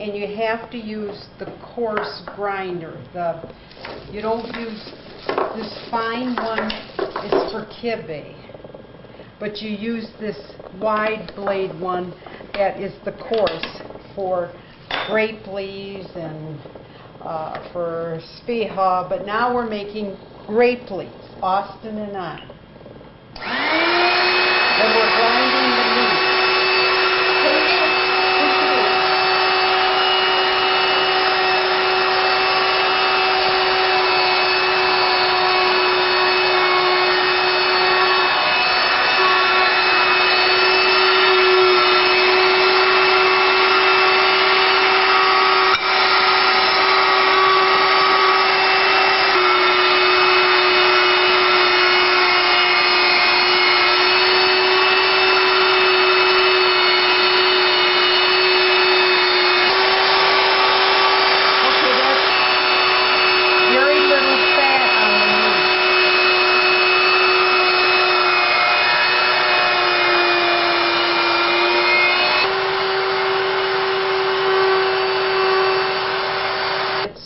and you have to use the coarse grinder. You don't use this fine one. It's for kibbeh, but you use this wide blade one that is the coarse for grape leaves and for Sveha. But now we're making grape leaves, Austin and I. And we're grinding the meat.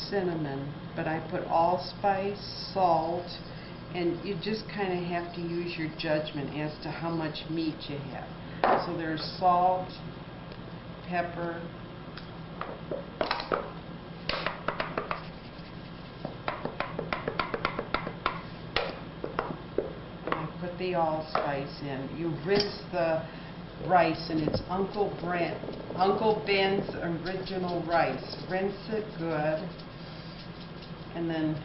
Cinnamon, but I put allspice, salt, and you just kind of have to use your judgment as to how much meat you have. So there's salt, pepper, and I put the allspice in. You rinse the rice, and it's Uncle Ben's original rice. Rinse it good, and then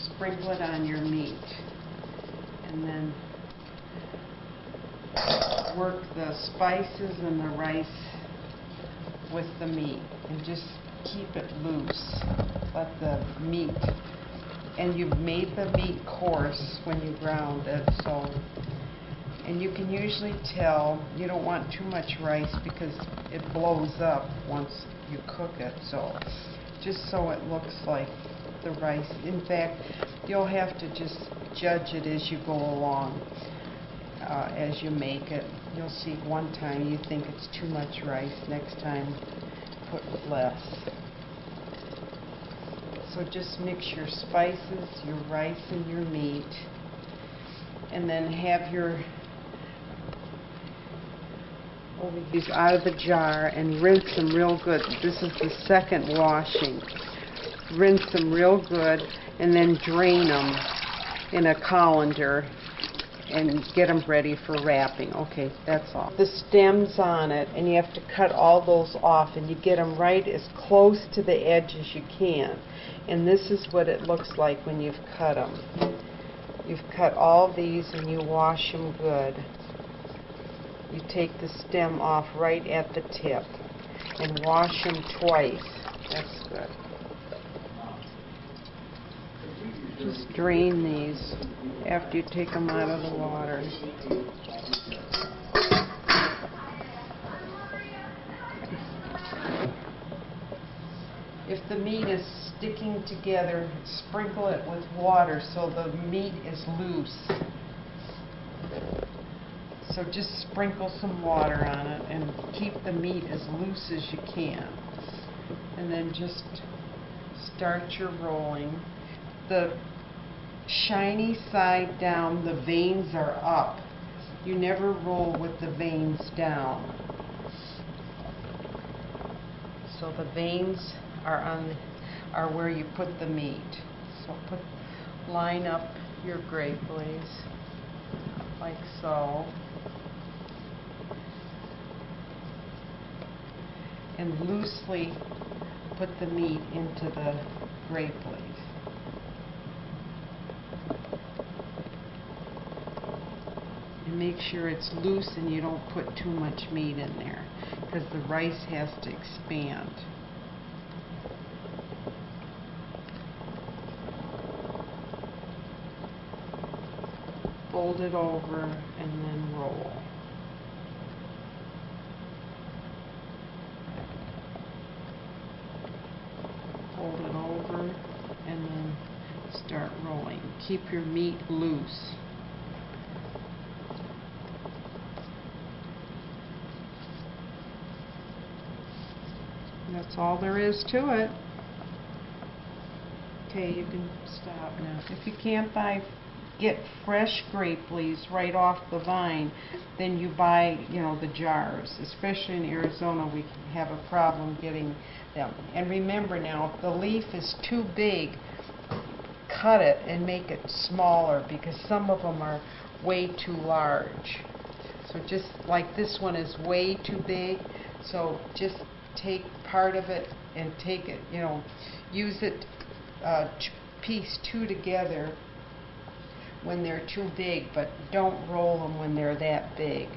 sprinkle it on your meat, and then work the spices and the rice with the meat, and just keep it loose. Let the meat, and you've made the meat coarse when you ground it, so, and you can usually tell you don't want too much rice because it blows up once you cook it, so just so it looks like the rice. In fact, you'll have to just judge it as you go along, as you make it. You'll see one time you think it's too much rice, next time put less. So just mix your spices, your rice, and your meat, and then have your these out of the jar and rinse them real good. This is the second washing. Rinse them real good and then drain them in a colander and get them ready for wrapping. Okay, that's all. The stems on it, and you have to cut all those off, and you get them right as close to the edge as you can. And this is what it looks like when you've cut them. You've cut all these and you wash them good. You take the stem off right at the tip and wash them twice. That's good. Just drain these after you take them out of the water. If the meat is sticking together, sprinkle it with water so the meat is loose. So just sprinkle some water on it and keep the meat as loose as you can. And then just start your rolling. The shiny side down, the veins are up. You never roll with the veins down. So the veins are where you put the meat. So line up your grape leaves like so, and loosely put the meat into the grape leaf. And make sure it's loose and you don't put too much meat in there, because the rice has to expand. Fold it over and then roll. Fold it over and then start rolling. Keep your meat loose. That's all there is to it. Okay, you can stop now. If you can't get fresh grape leaves right off the vine, then you buy, the jars. Especially in Arizona, we have a problem getting them. And remember now, if the leaf is too big, cut it and make it smaller, because some of them are way too large. So just like this one is way too big, so just take part of it and take it, use it, piece two together when they're too big, but don't roll them when they're that big.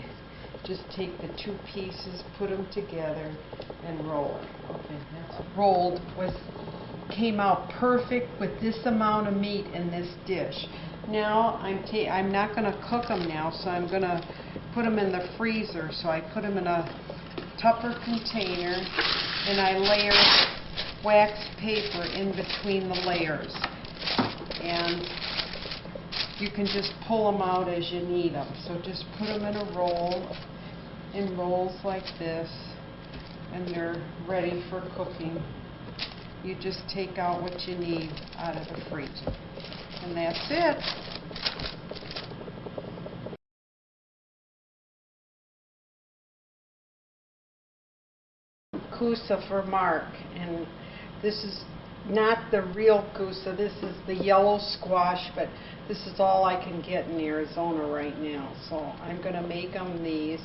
Just take the two pieces, put them together, and roll it. Okay, that's rolled came out perfect with this amount of meat in this dish. Now I'm not going to cook them now, so I'm going to put them in the freezer. So I put them in a Tupper container, and I layer wax paper in between the layers. And you can just pull them out as you need them. So just put them in a roll, in rolls like this, and they're ready for cooking. You just take out what you need out of the freezer. And that's it. Coosa for Mark, and this is not the real Coosa. This is the yellow squash, but this is all I can get in Arizona right now. So I'm going to make them these,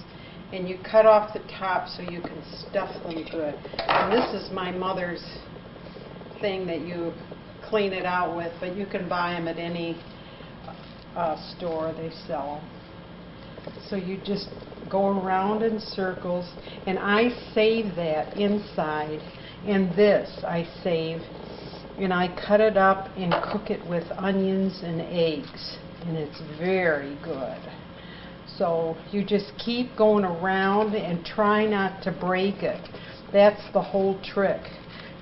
and you cut off the top so you can stuff them good. And this is my mother's thing that you clean it out with, but you can buy them at any store. They sell them. So you just go around in circles, and I save that inside, and this I save, and I cut it up and cook it with onions and eggs, and it's very good. So you just keep going around and try not to break it. That's the whole trick.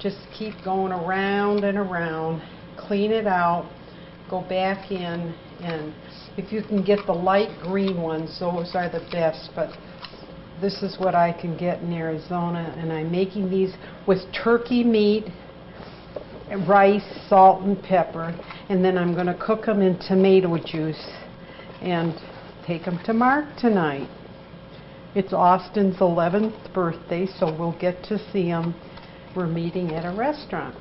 Just keep going around and around, clean it out, go back in, and if you can get the light green ones, those are the best, but this is what I can get in Arizona, and I'm making these with turkey meat, rice, salt, and pepper, and then I'm going to cook them in tomato juice and take them to Mark tonight. It's Austin's 11th birthday, so we'll get to see him. We're meeting at a restaurant.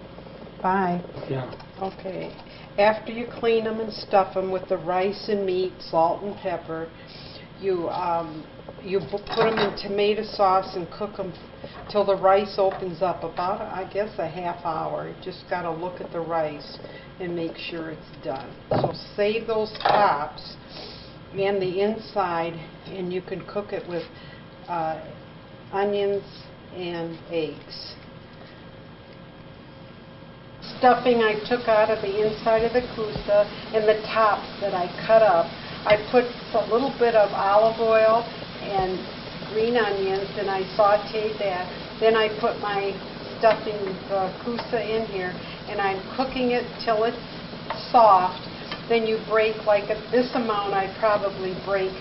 Bye. Yeah. Okay. After you clean them and stuff them with the rice and meat, salt and pepper, you put them in tomato sauce and cook them till the rice opens up, about, I guess, a half hour. You just got to look at the rice and make sure it's done. So save those tops and the inside, and you can cook it with onions and eggs. Stuffing I took out of the inside of the Coosa, and the tops that I cut up. I put a little bit of olive oil and green onions, and I sauteed that. Then I put my stuffing, the Coosa, in here, and I'm cooking it till it's soft. Then you break, like this amount, I probably break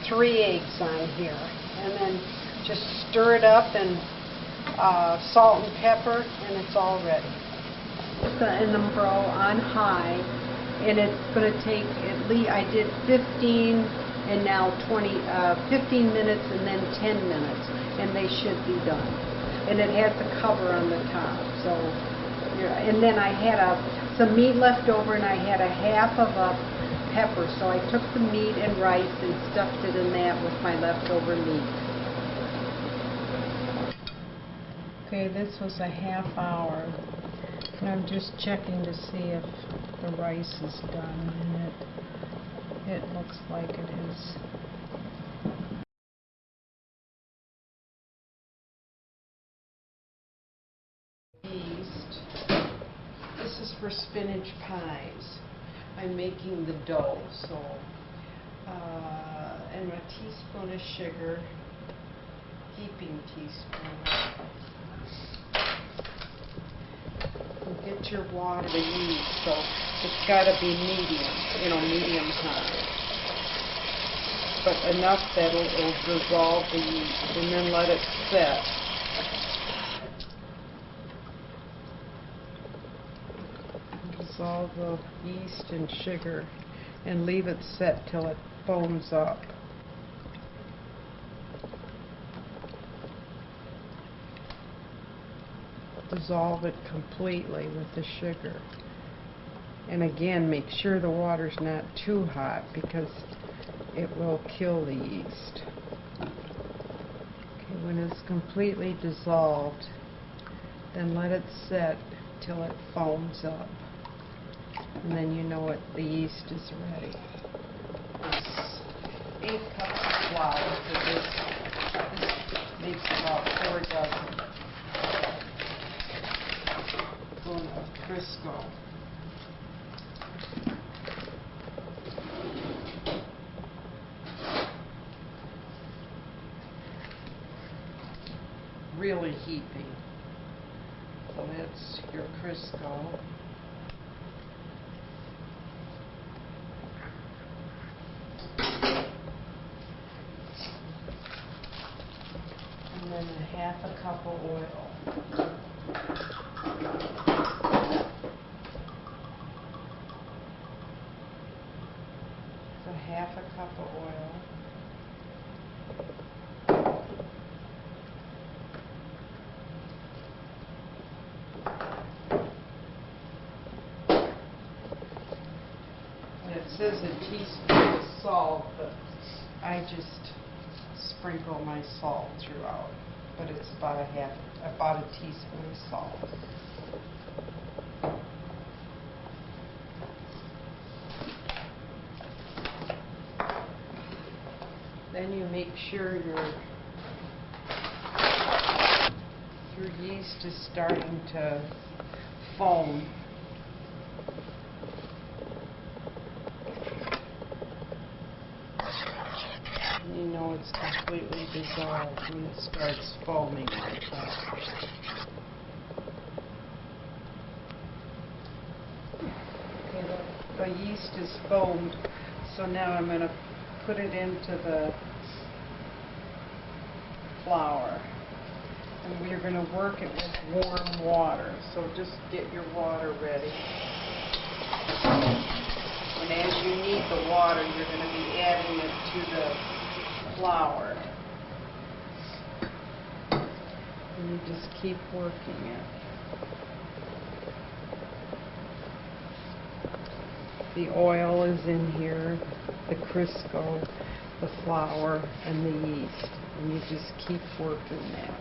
3 eggs on here. And then just stir it up and salt and pepper, and it's all ready. In the pro on high, and it's going to take at least, I did 15 and now 15 minutes and then 10 minutes, and they should be done. And it has a cover on the top. So, and then I had some meat left over, and I had a half of a pepper, so I took the meat and rice and stuffed it in that with my leftover meat. Okay, this was a half hour. And I'm just checking to see if the rice is done, and it looks like it is. Yeast. This is for spinach pies. I'm making the dough, so and a teaspoon of sugar, heaping teaspoon. Get your water to yeast, so it's got to be medium, medium high. But enough that it'll dissolve the yeast, and then let it set. all the yeast and sugar and leave it set till it foams up. Dissolve it completely with the sugar. And again, make sure the water's not too hot because it will kill the yeast. Okay, when it's completely dissolved, then let it set till it foams up. And then you know the yeast is ready. There's 8 cups of flour for this. This makes about 4 dozen. Spoon of Crisco. Really heaping. So that's your Crisco. And then 1/2 cup of oil. So 1/2 cup of oil. It says a teaspoon of salt, but I just sprinkle my salt throughout. But it's about a teaspoon of salt. Then you make sure your yeast is starting to foam. You know it's completely dissolved when it starts foaming like that. Okay, the yeast is foamed, so now I'm going to put it into the flour. And we are going to work it with warm water, so just get your water ready. And as you need the water, you're going to be adding it to the flour. And you just keep working it. The oil is in here, the Crisco, the flour, and the yeast. And you just keep working that.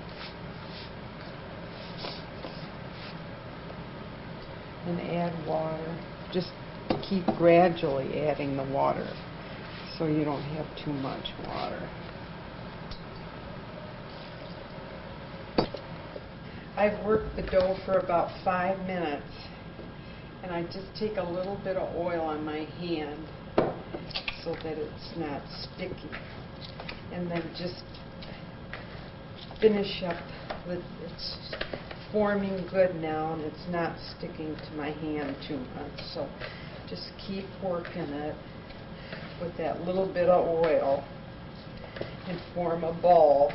And add water. Just keep gradually adding the water so you don't have too much water. I've worked the dough for about 5 minutes, and I just take a little bit of oil on my hand so that it's not sticky, and then just finish up with it's forming good now, and it's not sticking to my hand too much, so just keep working it with that little bit of oil and form a ball.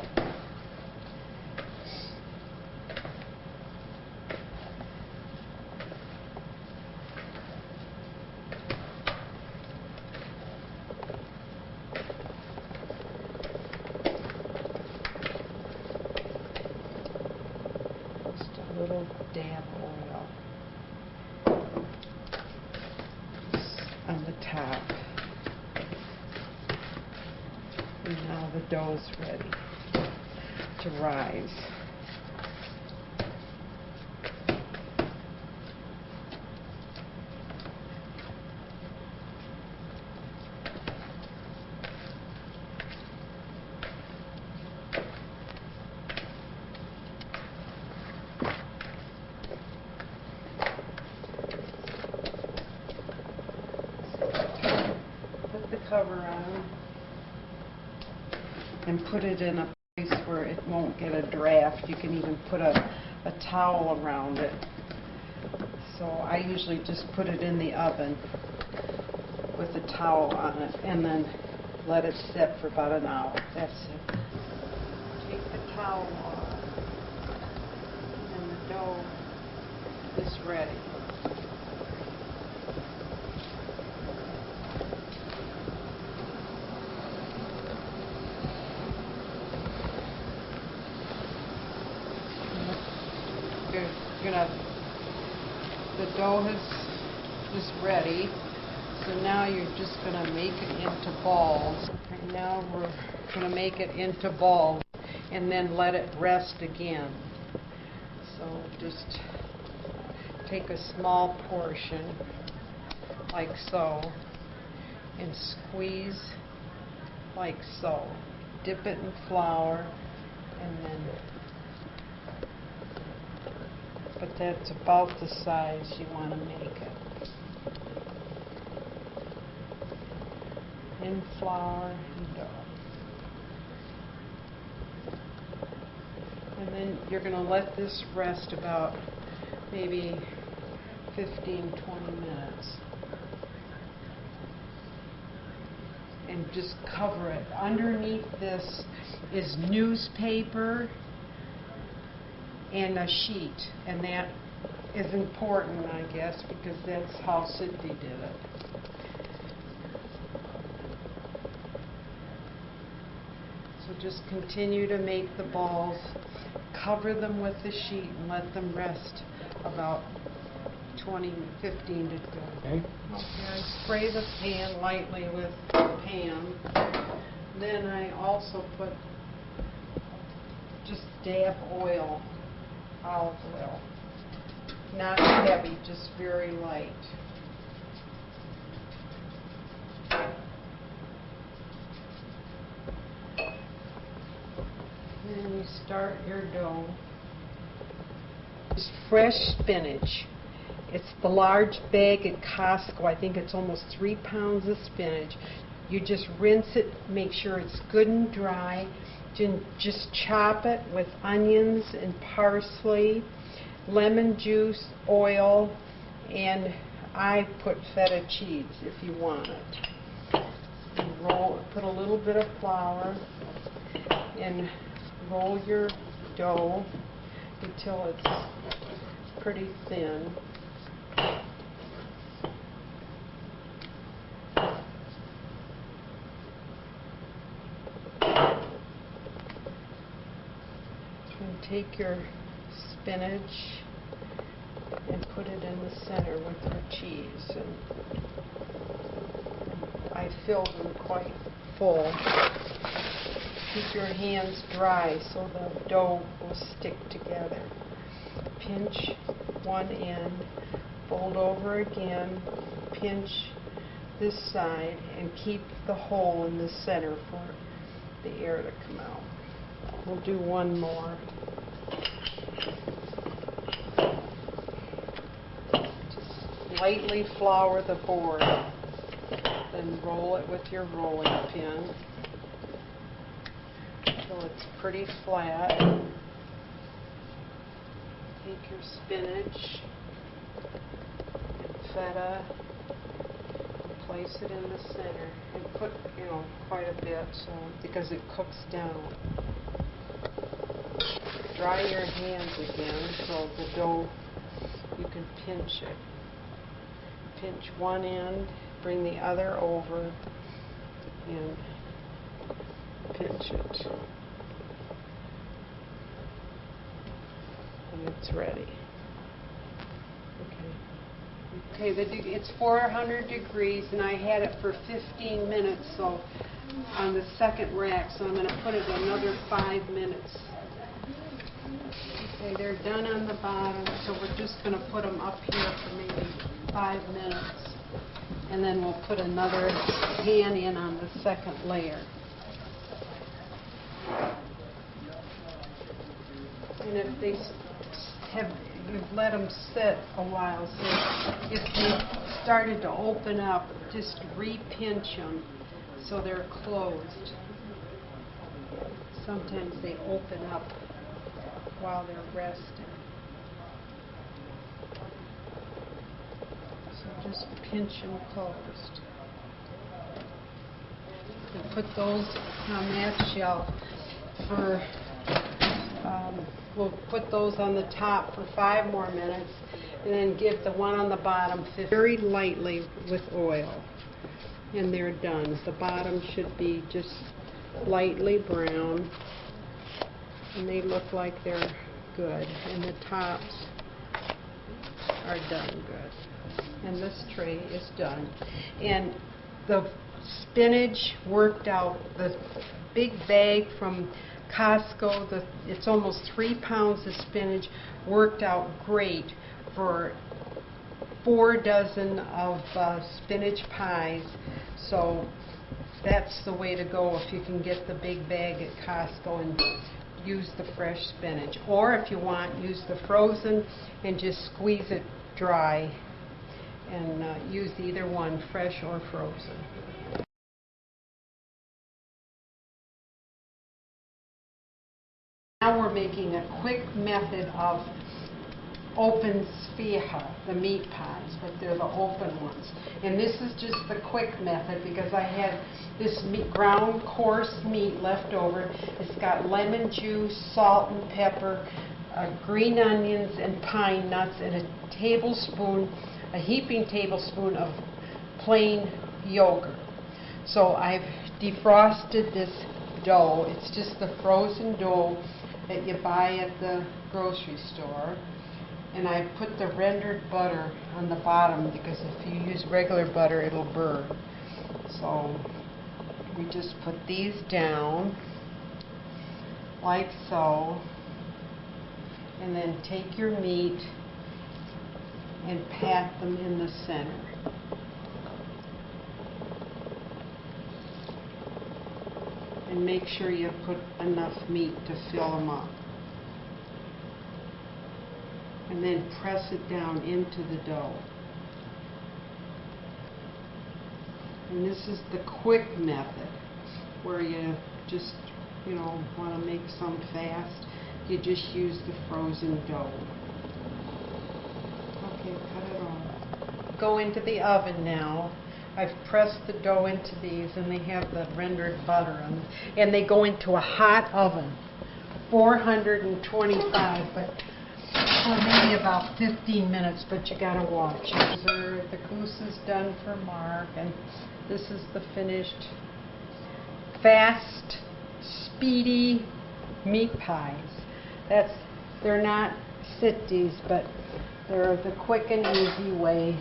Just a little dab of oil on the top. And now the dough's ready to rise. Put the cover on and put it in a place where it won't get a draft. You can even put a towel around it. So I usually just put it in the oven with a towel on it and then let it sit for about an hour. That's it. Take the towel off and the dough is ready. the dough is ready. So now you're just gonna make it into balls. And now we're gonna make it into balls and then let it rest again. So just take a small portion like so and squeeze like so. Dip it in flour and then, but that's about the size you want to make it. In flour and dough. And then you're going to let this rest about maybe 15-20 minutes. And just cover it. Underneath this is newspaper and a sheet. And that is important, I guess, because that's how Sydney did it. So just continue to make the balls, cover them with the sheet, and let them rest about 15 to 20. Okay. I spray the pan lightly with Pam. Then I also put just dab oil, olive oil. Not heavy, just very light. Then you start your dough. Just fresh spinach. It's the large bag at Costco. I think it's almost 3 pounds of spinach. You just rinse it, make sure it's good and dry. Just chop it with onions and parsley, lemon juice, oil, and I put feta cheese if you want it. And put a little bit of flour and roll your dough until it's pretty thin. And take your spinach and put it in the center with your cheese. And I filled them quite full. Keep your hands dry so the dough will stick together. Pinch one end, fold over again, pinch this side, and keep the hole in the center for the air to come out. We'll do one more. Just lightly flour the board, then roll it with your rolling pin until it's pretty flat. Take your spinach and feta and place it in the center and put, quite a bit because it cooks down. Dry your hands again so the dough, you can pinch it. Pinch one end, bring the other over, and pinch it. And it's ready. Okay, it's 400 degrees, and I had it for 15 minutes, so on the second rack, so I'm going to put it another 5 minutes. Okay, they're done on the bottom, so we're just going to put them up here for maybe 5 minutes, and then we'll put another pan in on the second layer. And if you've let them sit a while, so if they started to open up, just re-pinch them so they're closed. Sometimes they open up while they're resting. So just pinch them closed. And put those on that shelf for, we'll put those on the top for 5 more minutes, and then give the one on the bottom very lightly with oil. And they're done. The bottom should be just lightly brown, and they look like they're good, and the tops are done good. And this tray is done. And the spinach worked out, the big bag from Costco, it's almost 3 pounds of spinach, worked out great for 4 dozen of spinach pies. So that's the way to go if you can get the big bag at Costco and use the fresh spinach. Or if you want, use the frozen and just squeeze it dry, and use either one, fresh or frozen. Now we're making a quick method of open Sveha, the meat pies, but they're the open ones. And this is just the quick method because I had this ground coarse meat left over. It's got lemon juice, salt and pepper, green onions and pine nuts, and a heaping tablespoon of plain yogurt. So I've defrosted this dough. It's just the frozen dough that you buy at the grocery store. And I put the rendered butter on the bottom because if you use regular butter, it'll burn. So we just put these down like so, and then take your meat and pat them in the center. And make sure you put enough meat to fill them up. And then press it down into the dough. And this is the quick method where you just, want to make some fast. You just use the frozen dough. Okay, cut it off. Go into the oven now. I've pressed the dough into these, and they have the rendered butter on them. And they go into a hot oven, 425, but for maybe about 15 minutes, but you gotta watch it. The Coosa's done for Mark, and this is the finished, fast, speedy meat pies. They're not sitties, but they're the quick and easy way.